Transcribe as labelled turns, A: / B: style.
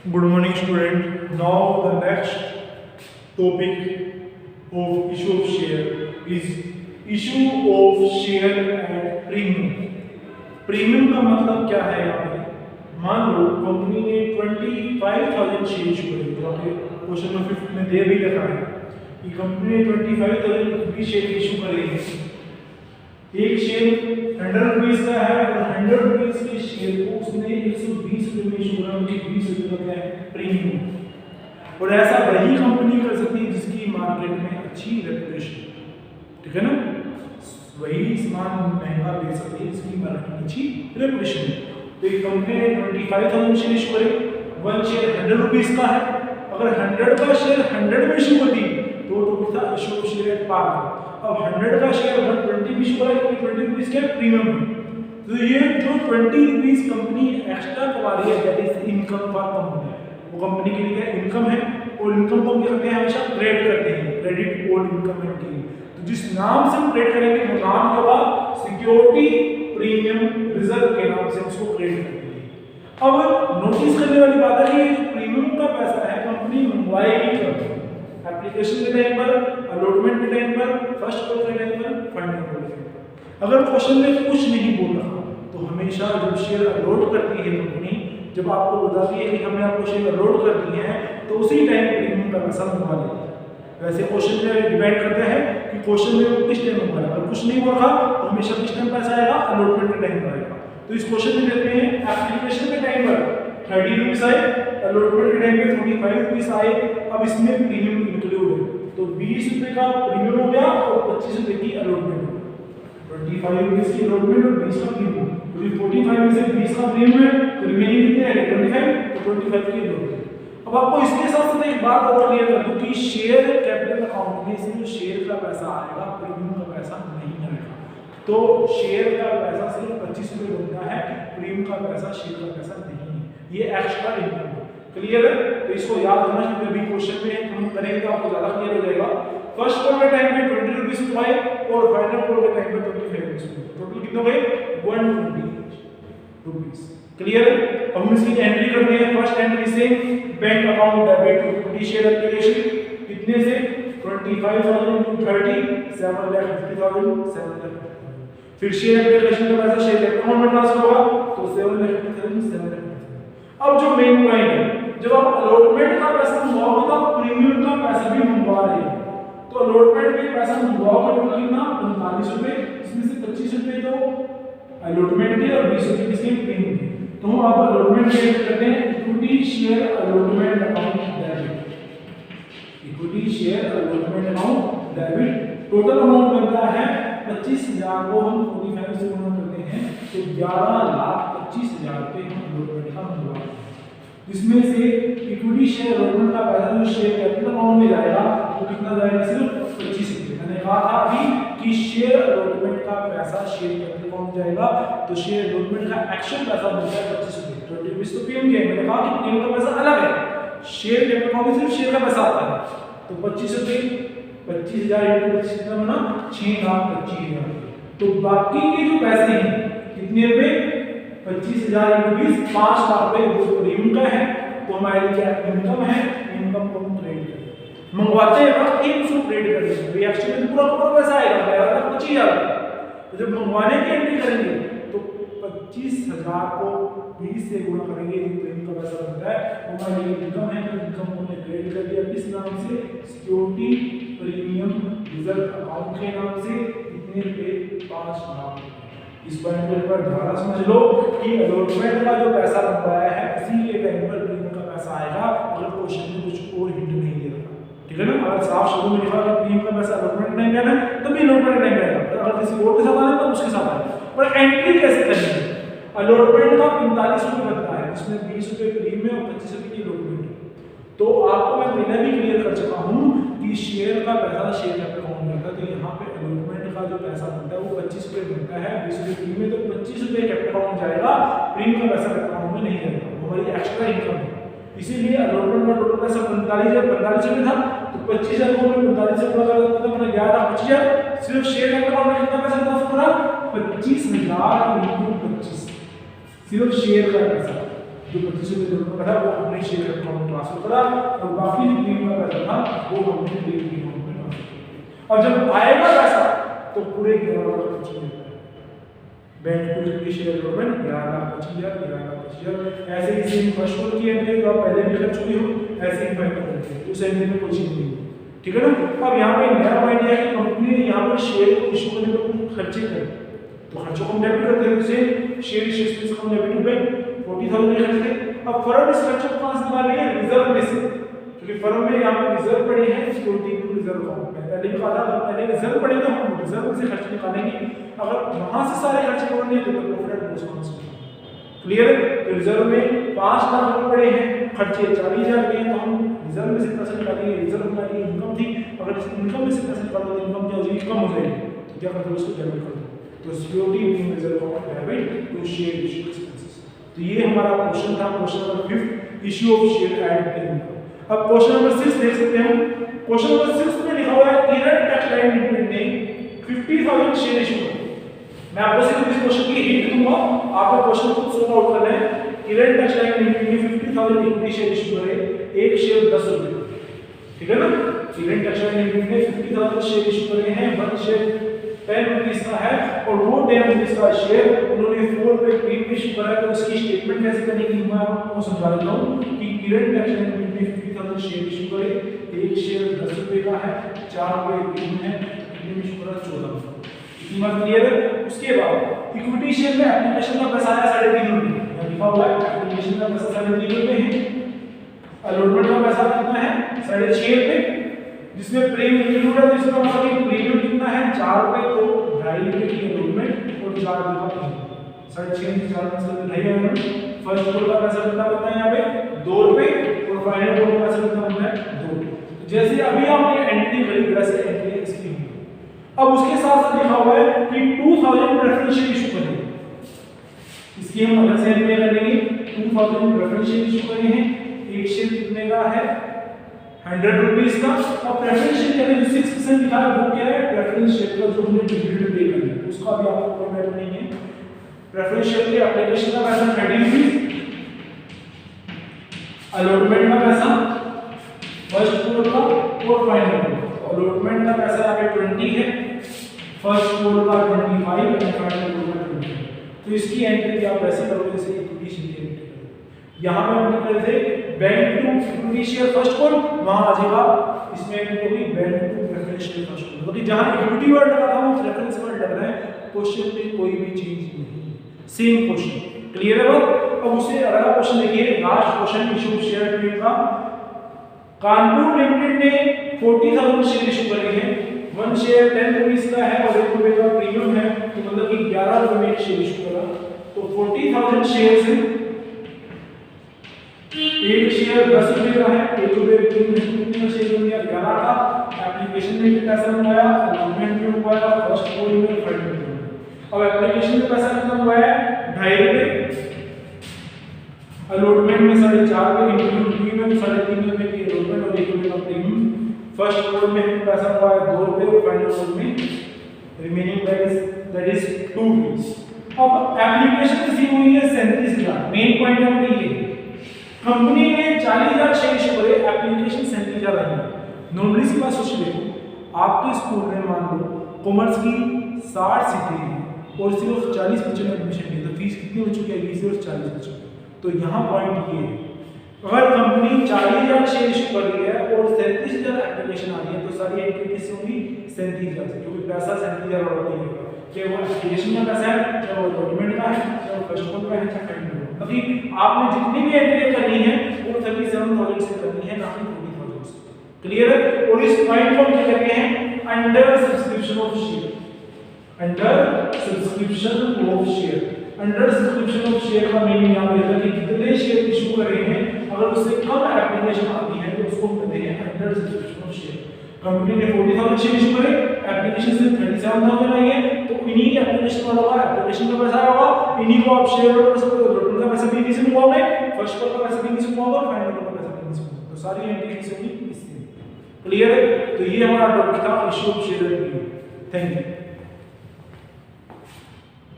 A: Good morning, student. Now the next topic of issue of share is issue of share at premium. Premium का मतलब क्या है यहाँ पे? मान लो कंपनी ने 25,000 शेयर इशू करे, जो आपके क्वेश्चन नंबर 5 में दे भी लिखा है कि कंपनी ने 25,000 शेयर इशू करे। एक शेयर 100 रुपीज का है और 100 रुपीज के शेयर को उसने 120 रुपए में इशू करा, मुझे 20 रुपए का क्या है प्रीमियम। और ऐसा वही कंपनी कर सकती है जिसकी मार्केट में अच्छी रेपुटेशन, ठीक है ना, वही सामान महंगा बेच सकती है जिसकी मार्केट में अच्छी रेपुटेशन है। तो एक कंपनी ने 25,000 शेयर इशू करे, वन शेयर 100 रुपीज का है, अगर 100 का शेयर 100 में इशू होती तो टोटल था issue of share at par. अब 100 का शेयर 120 इशू करा तो 20 रुपीस के प्रीमियम है। तो ये जो 20 रुपीस कंपनी एक्स्ट्रा कमा रही है that is income for company, वो कंपनी के लिए इनकम है। और इनकम को हम क्या करते हैं, हमेशा ट्रेड करते हैं, क्रेडिट और इनकम एंट्री। तो जिस नाम से हम ट्रेड करेंगे वो नाम के बाद सिक्योरिटी प्रीमियम रिजर्व के नाम से उसको ट्रेड करते हैं। अब नोटिस करने वाली बात है कि जो प्रीमियम का पैसा है कंपनी मंगवाएगी कब? एप्लीकेशन के टाइम पर, अलॉटमेंट के टाइम पर, फर्स्ट कॉल के टाइम पर, फाइनल कॉल के टाइम पर। अगर क्वेश्चन में कुछ नहीं बोल रहा तो हमेशा जब शेयर अलॉट करती है कंपनी, जब आपको बताती है कि हमने आपको शेयर अलॉट कर दिए हैं तो उसी टाइम प्रीमियम का पैसा मंगवा लेती है। वैसे क्वेश्चन में डिपेंड करता है कि क्वेश्चन में वो किस टाइम मंगवाएगा। अगर कुछ नहीं बोल रहा तो हमेशा किस टाइम पैसा आएगा, अलॉटमेंट के टाइम पर आएगा। तो इस क्वेश्चन में देखते हैं एप्लीकेशन के टाइम पर 30 रुपीस आए, अलॉटमेंट के टाइम पे 45 रुपीस आए। अब इसमें प्रीमियम इंक्लूड है तो 20 रुपए का प्रीमियम हो गया और 25 रुपए की अलॉटमेंट हो गई। 25 रुपीस की अलॉटमेंट और 20 का प्रीमियम, क्योंकि 45 में से 20 का प्रीमियम है तो रिमेनिंग कितने है 25, तो 25 की अलॉटमेंट। अब आपको इसके साथ साथ एक बात और क्लियर कर दूं कि शेयर कैपिटल अकाउंट में सिर्फ शेयर का पैसा आएगा, प्रीमियम का पैसा नहीं आएगा। तो शेयर का पैसा सिर्फ 25 रुपए बनता है, प्रीमियम का पैसा शेयर का पैसा नहीं है, ये एक्स्ट्रा इनकम है। क्लियर है? तो इसको याद रखना क्योंकि अभी क्वेश्चन में हम करेंगे तो आपको ज्यादा क्लियर हो जाएगा। फर्स्ट कॉल के टाइम पे 20 रुपीस हुए और फाइनल कॉल के टाइम पे 25 रुपीस हुए, टोटल कितना हुए 120 रुपीस। क्लियर है? अब हम इसकी एंट्री करते हैं। फर्स्ट एंट्री से bank account debit to 50 share application, कितने से 25,000 into 30 7,50,000 7,50,000। फिर शेयर एप्लीकेशन का पैसा शेयर अकाउंट में ट्रांसफर होगा तो 7,50,000 7,50,000। अब जो मेन पॉइंट है, जब आप अलॉटमेंट का पैसा मंगवाओगे तो आप प्रीमियम का पैसा भी मंगवा रहे हैं। तो अलॉटमेंट के पैसा मंगवाओगे टोटल कितना 45 रुपए, इसमें से 25 रुपए तो अलॉटमेंट के और 20 रुपए किसके प्रीमियम के। तो हम आप अलॉटमेंट क्रिएट करते हैं equity share allotment account debit, equity share allotment account debit. Total amount बनता है 25,000 को हम 45 से गुणा करते हैं तो 11,25,000 रुपए हम अलॉटमेंट का मंगवा रहे हैं। जिसमें से इक्विटी शेयर अलॉटमेंट का पैसा जो शेयर कैपिटल अकाउंट में जाएगा वो कितना जाएगा, सिर्फ 25 रुपए। मैंने कहा था अभी कि शेयर अलॉटमेंट का पैसा शेयर कैपिटल अकाउंट जाएगा तो शेयर अलॉटमेंट का एक्चुअल पैसा बनता है 25 रुपए। 20 रुपीस तो पीएम के, मैंने कहा कि पीएम का पैसा अलग है, शेयर कैपिटल अकाउंट में सिर्फ शेयर का पैसा आता है। तो 25 रुपए 25,000 into 25 कितना बना 6,25,000। तो बाकी के जो पैसे हैं कितने रुपए 25,000 into 20 5 लाख रुपए जो प्रीमियम का है तो हमारे लिए क्या इनकम है, इनकम को हम ट्रेड करेंगे। मंगवाते हैं ना एक उसको ट्रेड करेंगे, रिएक्शन में पूरा पूरा पैसा आएगा 25,000। तो जब मंगवाने की एंट्री करेंगे तो 25,000 को 20 से गुणा करेंगे जो प्रीमियम का पैसा बनता है वो हमारे लिए इनकम है। तो इनकम को हमने ट्रेड कर दिया किस नाम से, सिक्योरिटी प्रीमियम रिजर्व अकाउंट के नाम से। कितने रुपए 5 लाख। इस पॉइंट पर ध्यान समझ लो कि अलॉटमेंट का जो पैसा बनवाया है उसी के टाइम पर प्रीमियम का पैसा आएगा, अगर क्वेश्चन में कुछ और हिंट नहीं दे रहा, ठीक है ना। अगर साफ शब्दों में लिखा कि प्रीमियम का पैसा अलॉटमेंट टाइम में है तो भी अलॉटमेंट टाइम में आएगा, अगर किसी और के साथ आए तो उसके साथ आएगा। पर एंट्री कैसे करेंगे, अलॉटमेंट का 45 रुपए बनता है, इसमें 20 रुपए प्रीमियम और 25 रुपए की अलॉटमेंट। तो आपको मैं पहले भी क्लियर कर चुका हूं कि शेयर का पैसा शेयर कैपिटल अकाउंट में आता है। तो यहाँ पे अलॉटमेंट का जो पैसा बनता है वो 25 रुपए बनता है, 20 रुपए प्रीमियम, तो 25 रुपए कैपिटल अकाउंट जाएगा, प्रीमियम का पैसा कैपिटल अकाउंट में नहीं जाएगा, वो हमारी एक्स्ट्रा इनकम है। इसीलिए अलॉटमेंट का टोटल पैसा 45 रुपए था तो 25,000 को 45 से गुणा कर देते हैं 11,25,000। सिर्फ शेयर कैपिटल अकाउंट में कितना पैसा था पूरा 25,000 into 25, सिर्फ शेयर का पैसा जो 2500 रुपये का था वो हमने शेयर अकाउंट में ट्रांसफर करा और बाकी जो प्रीमियम का पैसा था वो हमने प्रीमियम अकाउंट में ट्रांसफर किया। अब जब आएगा पैसा तो पूरे 11 लाख खर्च हो जाता है। बैंक टू की शेयर अलॉटमेंट 11,25,000 ऐसे ही सेम फर्स्ट वन की एंट्री तो आप पहले भी कर चुके हो, ऐसे ही बैंक करेंगे उस एंट्री में कोई चीज नहीं है, ठीक है ना। अब यहाँ पे नया पॉइंट है कि कंपनी ने यहाँ पर शेयर को इशू करने पर कुछ खर्चे करे तो खर्चों को डेबिट करते हैं, उसे शेयर इश्यूज से हम डेबिट टू बैंक 40,000 खर्च थे। अब फर्म इस खर्चों को कहां से निकालेंगे? रिजर्व में से, क्योंकि फर्म में यहाँ पे रिजर्व पड़े हैं सिक्योरिटी टू रिजर्व अकाउंट में। पहले भी कहा था पहले रिजर्व पड़े तो हम रिजर्व में से खर्च निकालेंगे, अगर वहां से सारे खर्चे कवर नहीं होते तो प्रॉफिट एंड लॉस अकाउंट से। क्लियर है? तो रिजर्व में 5 लाख रुपए पड़े हैं, खर्चे 40,000 के हैं, तो हम रिजर्व में से पैसा निकालेंगे। रिजर्व हमारी इनकम थी, अगर इस इनकम में से पैसा निकालो तो इनकम क्या हो जाएगी? कम हो जाएगी, तो क्या करते हैं उसको डेबिट कर दो। तो security in reserve account debit to share issue expenses. तो ये हमारा क्वेश्चन था, question number 5 issue of share and premium. अब क्वेश्चन नंबर 6 देख सकते हैं हम। क्वेश्चन नंबर 6 में लिखा हुआ है किरण टेक्सटाइल लिमिटेड ने 50,000 शेयर इशू किए। मैं आपको सिर्फ इस क्वेश्चन की हिंट दूंगा, आपको क्वेश्चन खुद सॉल्व आउट करना है। किरण टेक्सटाइल लिमिटेड ने 50,000 इक्विटी शेयर इशू करे, एक शेयर 10 रुपए, ठीक है ना। किरण टेक्सटाइल लिमिटेड ने 50,000 शेयर इशू करे हैं, वन शेयर 10 रुपीस का है और वो 10 रुपीस का शेयर उन्होंने 4 रुपए प्रीमियम इशू करा है। तो इसकी स्टेटमेंट कैसे करनी है मैं आपको समझा देता हूं कि किरण टेक्सटाइल लिमिटेड ने 50,000 शेयर इशू करे, एक शेयर 10 रुपए का है, 4 रुपए प्रीमियम है, प्रीमियम इशू करा 14 रुपए। इतनी बात क्लियर है? उसके बाद इक्विटी शेयर में एप्लीकेशन का पैसा आया 3.5 रुपए, यहां लिखा हुआ है एप्लीकेशन का पैसा 3.5 रुपए है, अलॉटमेंट का पैसा कितना है 6.5 रुपए, जिसमें प्रीमियम इंक्लूड है। तो इसका मतलब कि प्रीमियम कितना है 4 रुपए, तो 2.5 रुपए की अलॉटमेंट और 4 रुपए का प्रीमियम, 6.5 से 4 से 2.5 है। फर्स्ट फ्लोर का पैसा कितना बनता है यहाँ पे 2 रुपए और फाइनल फ्लोर का पैसा कितना बनता है 2 रुपए। जैसे अभी आपने एंट्री करी वैसे एंट्री इसकी होगी। अब उसके साथ साथ लिखा हुआ है कि 2000 प्रेफरेंस शेयर इशू करेंगे, इसकी हम अलग से एंट्री करेंगे। 2000 प्रेफरेंस शेयर इशू करेंगे हैं, एक शेयर कितने का है 100 रुपीस का। और प्रेफरेंस शेयर के लिए जो 6% लिखा है वो क्या है? प्रेफरेंस शेयर का जो हमने डिविडेंड पे करना है उसका भी आपको कोई मैटर नहीं है। प्रेफरेंस शेयर के एप्लीकेशन का पैसा 30 रुपीस, अलॉटमेंट का पैसा फर्स्ट फ्लोर का और फाइनल फ्लोर। अलॉटमेंट का पैसा यहाँ पे 20 है, फर्स्ट फ्लोर का 25 और फाइनल फ्लोर का 20। तो इसकी एंट्री आप वैसे करोगे जैसे इक्विटी शेयर की एंट्री करोगे। यहाँ पे हम कर रहे थे bank to equity share first call, वहां आ जाएगा इसमें एंट्री होगी bank to preference share first call. क्योंकि जहां इक्विटी वर्ड लगा था वो प्रेफरेंस वर्ड लग रहा है, क्वेश्चन में कोई भी चेंज नहीं है, सेम क्वेश्चन। क्लियर है बात? अब उससे अगला क्वेश्चन देखिए, last question issue share trade का। कानपुर लिमिटेड ने 40,000 शेयर इशू करे हैं, वन शेयर 10 रुपीस का है और 1 रुपए का प्रीमियम है, तो मतलब कि 11 रुपए में एक शेयर इशू करा। तो 40,000 शेयर से एक शेयर 10 रुपए का है, 1 रुपए प्रीमियम है, कितने शेयर बन गया 11 का। एप्लीकेशन में कितना पैसा मंगाया, अलॉटमेंट में मंगाया, फर्स्ट फ्लोर में फाइनल में। अब एप्लीकेशन में पैसा कितना हुआ है 2.5 रुपए, अलॉटमेंट में 4.5 रुपए इंक्लूड प्रीमियम 3.5 रुपए की अलॉटमेंट और 1 रुपए का प्रीमियम। फर्स्ट फ्लोर में पैसा हुआ है 2 रुपए और फाइनल फ्लोर में रिमेनिंग दैट इज 2 रुपीस। अब एप्लीकेशन किसी हुई है 37,000। मेन पॉइंट है ये, कंपनी ने 40,000 शेयर इशू करे, एप्लीकेशन 37,000 आई है। नॉर्मली सी बात सोच देखो, आपके स्कूल में मान लो कॉमर्स की 60 सीटें हैं और सिर्फ 40 बच्चों ने एडमिशन लिया, तो फीस कितनी बच्चों की आएगी? सिर्फ 40 बच्चों। तो यहाँ पॉइंट ये है, अगर कंपनी 40,000 शेयर इशू कर रही है और 37,000 एप्लीकेशन आ रही है, तो सारी एंट्री किससे होगी 37,000 से, क्योंकि पैसा 37,000 और नहीं होगा। चाहे वो एप्लीकेशन का पैसा है, चाहे वो डॉक्यूमेंट का है, चाहे वो कस्टमर का है, चाहे फाइनल का। अभी आपने जितनी भी एंट्री करनी है वो 37,000 से करनी है, ना कि 40,000 से। क्लियर है? और इस पॉइंट को हम क्या कहते हैं? Under subscription of share. Under subscription of share, under subscription of share का मीनिंग यहां पे है कि कितने शेयर इशू कर रहे हैं, अगर उससे कम एप्लीकेशन आती है तो उसको कहते हैं under subscription of share. Company ने 40,000 शेयर इशू करे, एप्लीकेशन से 37,000 आई है, तो इन्हीं के एप्लीकेशन वाला होगा, एप्लीकेशन का पैसा होगा, इन्हीं को आप शेयर होल्डर से रिटर्न का पैसा भी इन्हीं से मंगवाओगे, फर्स्ट कॉल का पैसा भी इन्हीं से मंगवाओगे, फाइनल कॉल का पैसा भी इन्हीं से मंगवाओगे। तो सारी एंट्री किससे होगी? इससे। क्लियर है? तो ये हमारा टॉपिक था issue of share. Thank you.